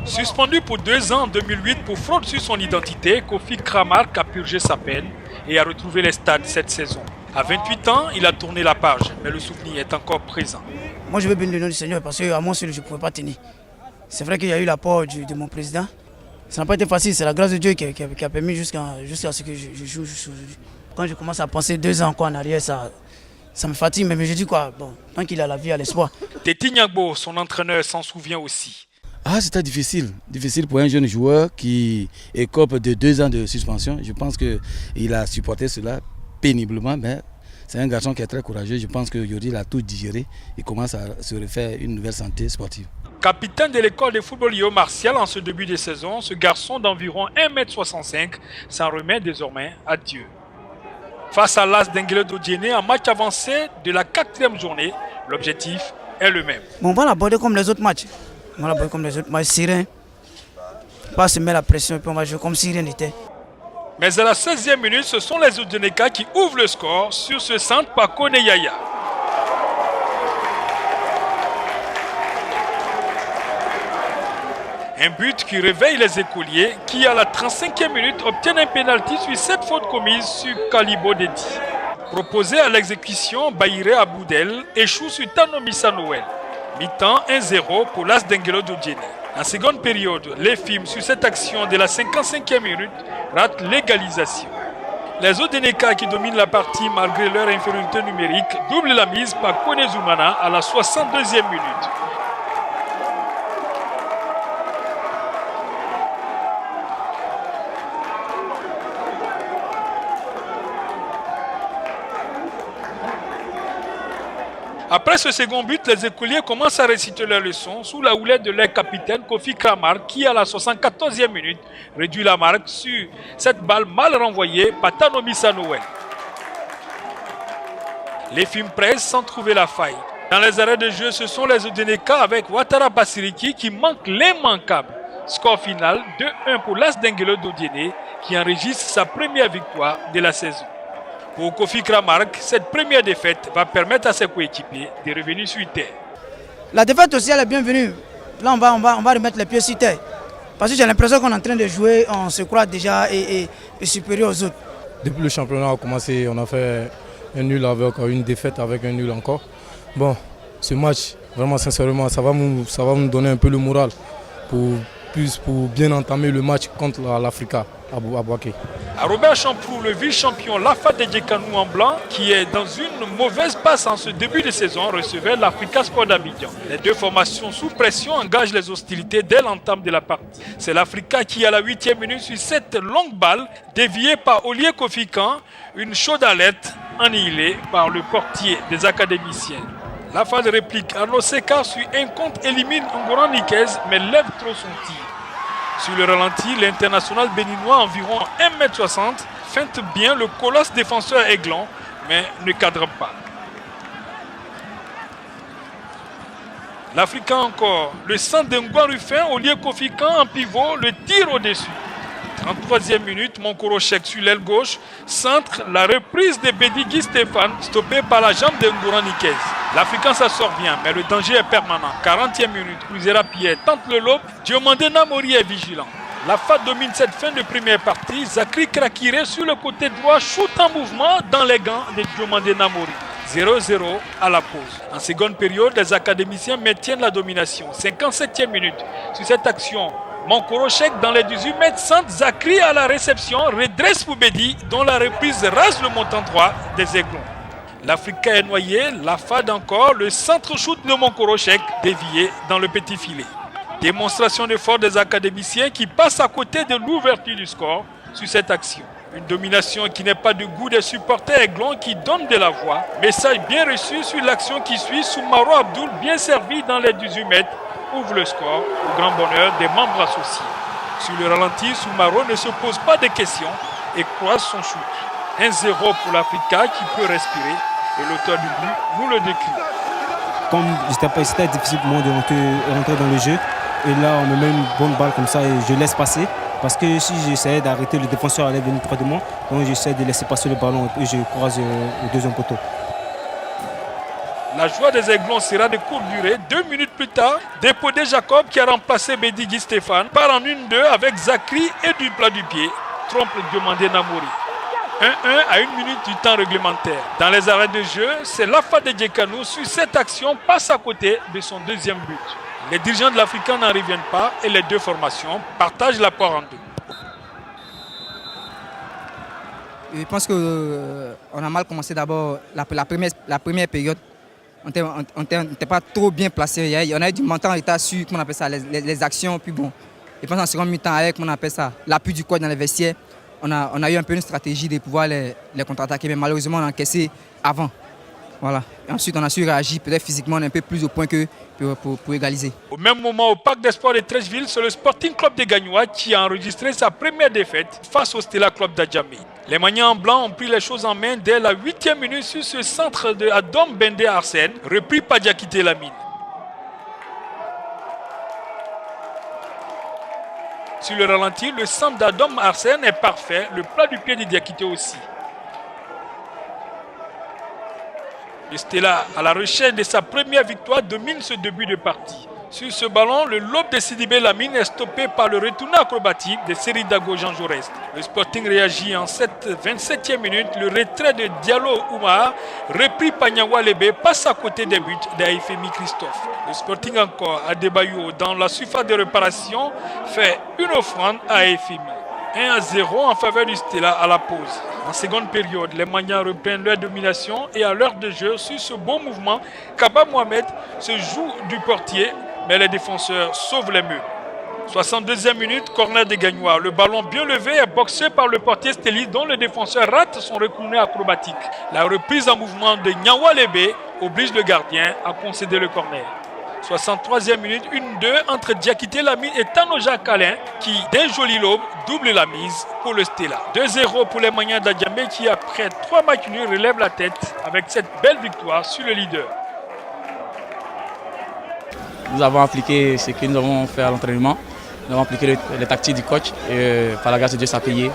Suspendu pour 2 ans en 2008 pour fraude sur son identité, Kofi Kramark a purgé sa peine et a retrouvé les stades cette saison. À 28 ans, il a tourné la page, mais le souvenir est encore présent. Moi, je veux bénir le nom du Seigneur parce qu'à moi seul, je ne pouvais pas tenir. C'est vrai qu'il y a eu l'apport de mon président. Ça n'a pas été facile, c'est la grâce de Dieu qui a permis jusqu'à ce que je joue aujourd'hui. Quand je commence à penser 2 ans encore en arrière, ça me fatigue, mais je dis quoi, bon, tant qu'il a la vie, à l'espoir. Teti Nyagbo, son entraîneur, s'en souvient aussi. C'était difficile pour un jeune joueur qui écope de 2 ans de suspension. Je pense qu'il a supporté cela péniblement, mais c'est un garçon qui est très courageux. Je pense qu'aujourd'hui, il a tout digéré. Il commence à se refaire une nouvelle santé sportive. Capitaine de l'école de football Léo Martial en ce début de saison, ce garçon d'environ 1,65 m s'en remet désormais à Dieu. Face à l'As d'Enguele Dodiene en match avancé de la 4e journée, l'objectif est le même. Bon, on va l'aborder comme les autres matchs. On va l'aborder comme les autres matchs, serein. Pas se mettre la pression et puis on va jouer comme si rien n'était. Mais à la 16e minute, ce sont les Odeneka qui ouvrent le score sur ce centre par Kone Yaya. Un but qui réveille les écoliers qui, à la 35e minute, obtiennent un pénalty sur 7 fautes commises sur Kalibo Dedi. Proposé à l'exécution, Baïre Aboudel échoue sur Tano Missa Noël. Mi-temps 1-0 pour l'As d'Enguele Dodiene. En seconde période, les films sur cette action de la 55e minute ratent l'égalisation. Les Odeneka qui dominent la partie malgré leur infériorité numérique doublent la mise par Kone Zoumana à la 62e minute. Après ce second but, les écoliers commencent à réciter leur leçon sous la houlette de leur capitaine Kofi Kramark qui, à la 74e minute, réduit la marque sur cette balle mal renvoyée par Tano Missa Noël. Les films pressent sans trouver la faille. Dans les arrêts de jeu, ce sont les Odeneka avec Ouattara Basiriki qui manquent l'immanquable. Score final 2-1 pour l'As d'Enguele Dodiene qui enregistre sa première victoire de la saison. Pour Kofi Kramark, cette première défaite va permettre à ses coéquipiers de revenir sur terre. La défaite aussi, elle est bienvenue. Là, on va remettre les pieds sur terre. Parce que j'ai l'impression qu'on est en train de jouer, on se croit déjà et supérieur aux autres. Depuis le championnat a commencé, on a fait un nul avec une défaite, avec un nul encore. Bon, ce match, vraiment sincèrement, ça va nous donner un peu le moral pour bien entamer le match contre l'Africa à Bouaké. À Robert Champrou, le vice-champion Lafa de Djekanou en blanc, qui est dans une mauvaise passe en ce début de saison, recevait l'Africa Sport d'Abidjan. Les deux formations sous pression engagent les hostilités dès l'entame de la partie. C'est l'Africa qui, à la 8e minute, sur cette longue balle, déviée par Olié Kofikan, une chaude alerte annihilée par le portier des académiciens. Lafa de réplique, Arnaud Seka sur un compte élimine Ngoran Nikez, mais lève trop son tir. Sur le ralenti, l'international béninois, environ 1,60 m, feinte bien le colosse défenseur Aiglon, mais ne cadre pas. L'Africain encore, le centre d'Ngouan Ruffin, Olié Kofikan en pivot, le tir au-dessus. 33e minute, Monkorochek sur l'aile gauche, centre, la reprise de Bedigi Stéphane, stoppée par la jambe de Ngoran Nikez. L'Africain s'en sort bien, mais le danger est permanent. 40e minute, Kruzera Pierre tente le lob, Diomandé Namori est vigilant. La FAD domine cette fin de première partie, Zakri Krakire sur le côté droit, shoot en mouvement dans les gants de Diomandé Namori. 0-0 à la pause. En seconde période, les académiciens maintiennent la domination. 57e minute, sur cette action, Monkorochek dans les 18 mètres centre, Zakri à la réception, redresse Poubedi dont la reprise rase le montant droit des Aiglons. L'Africain est noyé, la FAD encore, le centre-shoot de Monkorochek dévié dans le petit filet. Démonstration d'effort des académiciens qui passent à côté de l'ouverture du score sur cette action. Une domination qui n'est pas du goût des supporters Aiglons qui donnent de la voix. Message bien reçu sur l'action qui suit, Soumaro Abdoul bien servi dans les 18 mètres. Ouvre le score au grand bonheur des membres associés. Sur le ralenti, Soumaro ne se pose pas de questions et croise son shoot. 1-0 pour l'Africa qui peut respirer et l'auteur du but nous le décrit. Comme c'était difficile pour moi de rentrer dans le jeu, et là on me met une bonne balle comme ça et je laisse passer. Parce que si j'essayais d'arrêter, le défenseur allait venir près de moi, donc j'essaie de laisser passer le ballon et je croise le deuxième poteau. La joie des Aiglons sera de courte durée. 2 minutes plus tard, Dépodé Jacob qui a remplacé Bédigui Stéphane part en 1-2 avec Zakri et du plat du pied. Trompe le Diomandé Namouri. 1-1 à 1 minute du temps réglementaire. Dans les arrêts de jeu, c'est Lafa de Djekanou sur cette action passe à côté de son deuxième but. Les dirigeants de l'Africain n'en reviennent pas et les deux formations partagent la poire en deux. Je pense qu'on a mal commencé d'abord la première période. On n'était pas trop bien placé. On a eu du montant en retard sur comment on appelle ça, les actions. Puis bon, je pense en second mi-temps avec comment on appelle ça, l'appui du coach dans les vestiaires. On a eu un peu une stratégie de pouvoir les contre-attaquer, mais malheureusement on a encaissé avant. Voilà. Et ensuite on a su réagir, peut-être physiquement on est un peu plus au point que pour égaliser. Au même moment, au Parc des Sports de Treichville, c'est le Sporting Club de Gagnois qui a enregistré sa première défaite face au Stella Club d'Adjamé. Les Maniens en blanc ont pris les choses en main dès la 8e minute sur ce centre de Adam Bende Arsène, repris par Diakité Lamine. Sur le ralenti, le centre d'Adam Arsène est parfait, le plat du pied de Diakité aussi. Le Stella, à la recherche de sa première victoire, domine ce début de partie. Sur ce ballon, le lobe de Sidibé Lamine est stoppé par le retourné acrobatique de Seridago Jean Jaurès. Le Sporting réagit en cette 27e minute. Le retrait de Diallo Oumar, repris par Niawa Lebe, passe à côté des buts d'Aïfemi Christophe. Le Sporting encore à Debayou, dans la surface de réparation, fait une offrande à Aïfemi. 1-0 en faveur du Stella à la pause. En seconde période, les Maniens reprennent leur domination et à l'heure de jeu, sur ce beau mouvement, Kaba Mohamed se joue du portier, mais les défenseurs sauvent les murs. 62e minute, corner des Gagnois. Le ballon bien levé est boxé par le portier Stéli dont le défenseur rate son retourné acrobatique. La reprise en mouvement de Niawa Lebe oblige le gardien à concéder le corner. 63e minute, 1-2 entre Diakité Lamine et Tanoja Kalin qui, d'un joli lobe, double la mise pour le Stella. 2-0 pour les Maniens d'Adjamé qui, après 3 matchs nuls, relèvent la tête avec cette belle victoire sur le leader. Nous avons appliqué ce que nous avons fait à l'entraînement. Nous avons appliqué les tactiques du coach et par la grâce de Dieu, ça a payé.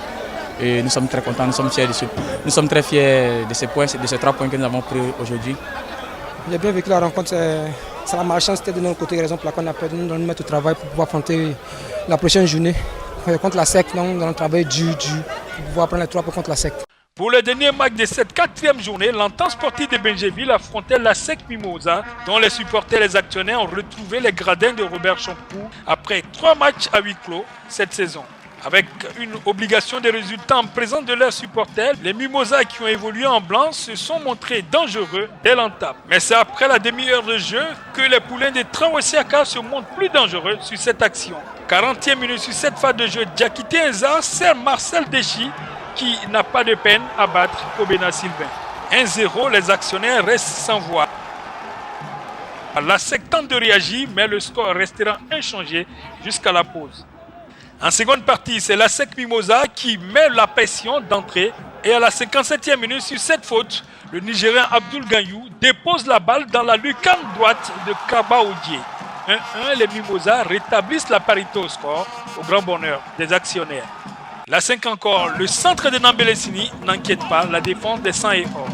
Et nous sommes très contents, nous sommes très fiers de ces points, de ces 3 points que nous avons pris aujourd'hui. J'ai bien vécu la rencontre. C'est la malchance, c'était de notre côté, raison pour laquelle on a perdu nous mettre au travail pour pouvoir affronter la prochaine journée contre la SEC. Nous avons travaillé dur pour pouvoir prendre les 3 points contre la SEC. Pour le dernier match de cette 4e journée, l'entente sportive de Benjéville affrontait la SEC Mimosa, dont les supporters et les actionnaires ont retrouvé les gradins de Robert Champoux après 3 matchs à huis clos cette saison. Avec une obligation de résultats en présence de leurs supporters, les Mimosas qui ont évolué en blanc se sont montrés dangereux dès l'entame. Mais c'est après la demi-heure de jeu que les poulains de Traoré-Siaka se montrent plus dangereux sur cette action. 40e minute sur cette phase de jeu, Diakité Enza sert Marcel Deschy qui n'a pas de peine à battre Kobena Sylvain. 1-0, les actionnaires restent sans voix. La SEC tente de réagir, mais le score restera inchangé jusqu'à la pause. En seconde partie, c'est la SEC Mimosa qui met la pression d'entrée. Et à la 57e minute, sur cette faute, le Nigérien Abdul Ganyou dépose la balle dans la lucarne droite de Kaba Odié. 1-1, les Mimosas rétablissent la parité au score, au grand bonheur des actionnaires. La 5 encore, le centre de Nambelesini n'inquiète pas la défense des 100 et or.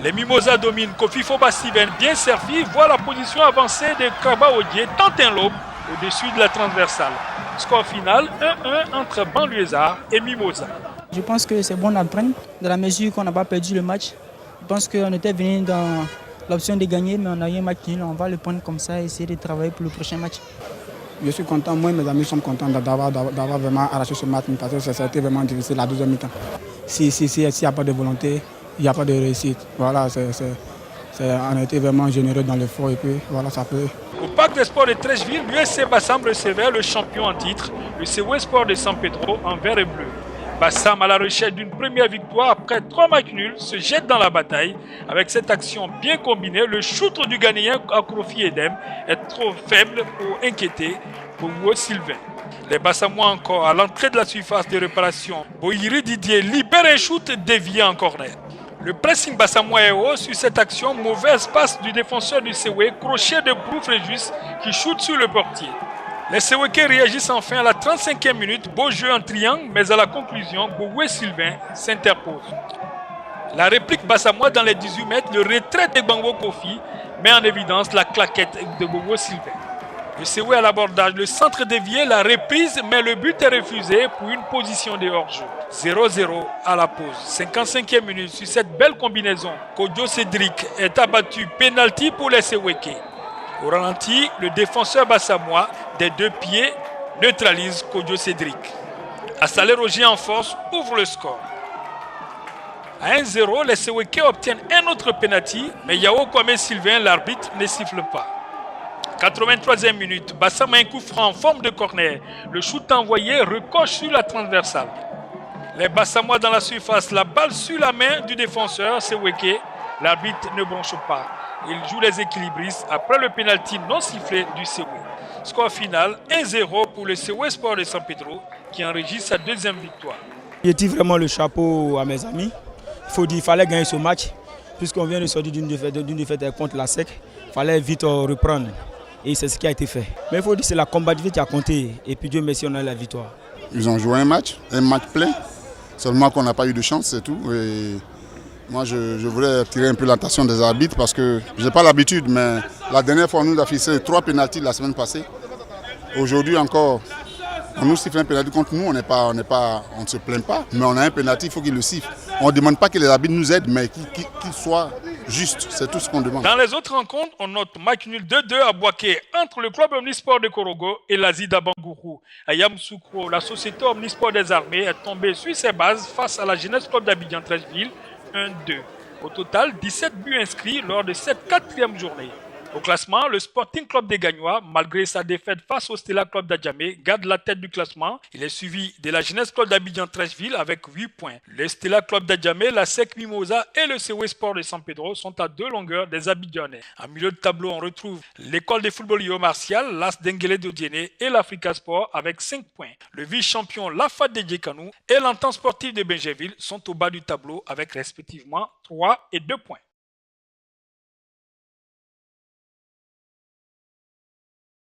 Les Mimosas dominent. Kofi Foba Steven, bien servi, voit la position avancée de Kaba Odié, tente un lobe au-dessus de la transversale. Score final, 1-1 entre Banlieusards et Mimosa. Je pense que c'est bon d'apprendre, dans la mesure qu'on n'a pas perdu le match. Je pense qu'on était venu dans l'option de gagner, mais on a eu un match nul. On va le prendre comme ça et essayer de travailler pour le prochain match. Je suis content, moi et mes amis sommes contents d'avoir vraiment arraché ce match parce que ça a été vraiment difficile la deuxième mi-temps. S'il n'y a pas de volonté, il n'y a pas de réussite. Voilà, on a été vraiment généreux dans l'effort et puis voilà, ça peut. Au Parc des Sports de Treichville, l'USC Bassam recevait le champion en titre, le CW Sport de San Pedro en vert et bleu. Bassam, à la recherche d'une première victoire après 3 matchs nuls, se jette dans la bataille. Avec cette action bien combinée, le shooter du Ghanéen Akrofi Edem est trop faible pour inquiéter pour Wo Sylvain. Les Bassamois encore à l'entrée de la surface de réparation. Boyiri Didier libère un shoot dévié en corner. Le pressing Bassamois est haut sur cette action. Mauvaise passe du défenseur du Sewe, crochet de Brou Fréjus qui shoot sur le portier. Les Sewekés réagissent enfin à la 35e minute. Beau jeu en triangle, mais à la conclusion, Boué Sylvain s'interpose. La réplique Bassamois dans les 18 mètres, le retrait de Bango Kofi met en évidence la claquette de Bobo Sylvain. Le Sewe à l'abordage, le centre dévié, la reprise, mais le but est refusé pour une position de hors-jeu. 0-0 à la pause. 55e minute, sur cette belle combinaison, Kodjo Cédric est abattu. Penalty pour les Seweke. Au ralenti, le défenseur bassamois des 2 pieds neutralise Kodjo Cédric. Assalé Roger en force ouvre le score. À 1-0, les Seweke obtiennent un autre penalty, mais Yao Kwame Sylvain, l'arbitre, ne siffle pas. 83e minute, Bassama un coup franc en forme de corner. Le shoot envoyé recoche sur la transversale. Les Bassamois dans la surface, la balle sur la main du défenseur Seweke. L'arbitre ne bronche pas. Il joue les équilibristes après le pénalty non sifflé du Sewe. Score final 1-0 pour le Sewe Sport de San Pedro qui enregistre sa 2e victoire. Je tire vraiment le chapeau à mes amis. Il faut dire qu'il fallait gagner ce match puisqu'on vient de sortir d'une défaite contre la SEC. Il fallait vite reprendre. Et c'est ce qui a été fait. Mais il faut dire que c'est la combativité qui a compté. Et puis Dieu merci, on a eu la victoire. Ils ont joué un match plein. Seulement qu'on n'a pas eu de chance, c'est tout. Et moi, je voulais tirer un peu l'attention des arbitres parce que je n'ai pas l'habitude. Mais la dernière fois, on nous a fixé 3 pénaltys la semaine passée. Aujourd'hui encore, on nous siffle un pénalty contre nous. On ne se plaint pas. Mais on a un pénalty, il faut qu'il le siffle. On ne demande pas que les arbitres nous aident, mais qu'ils soient justes. C'est tout ce qu'on demande. Dans les autres rencontres, on note match nul 2-2 à Boaké entre le club Omnisport de Korogo et l'Azida Bangourou. À Yamoussoukro, la société Omnisport des Armées est tombée sur ses bases face à la Jeunesse Club d'Abidjan-Trècheville 1-2. Au total, 17 buts inscrits lors de cette 4e journée. Au classement, le Sporting Club des Gagnois, malgré sa défaite face au Stella Club d'Adjamé, garde la tête du classement. Il est suivi de la Jeunesse Club d'Abidjan-Trècheville avec 8 points. Le Stella Club d'Adjamé, la SEC Mimosa et le Sewe Sport de San Pedro sont à 2 longueurs des Abidjanais. En milieu de tableau, on retrouve l'école de football Yo Martial, l'As d'Enguele d'Odiene et l'Africa Sport avec 5 points. Le vice-champion l'AFAD de Djekanou et l'Entente sportive de Benjéville sont au bas du tableau avec respectivement 3 et 2 points.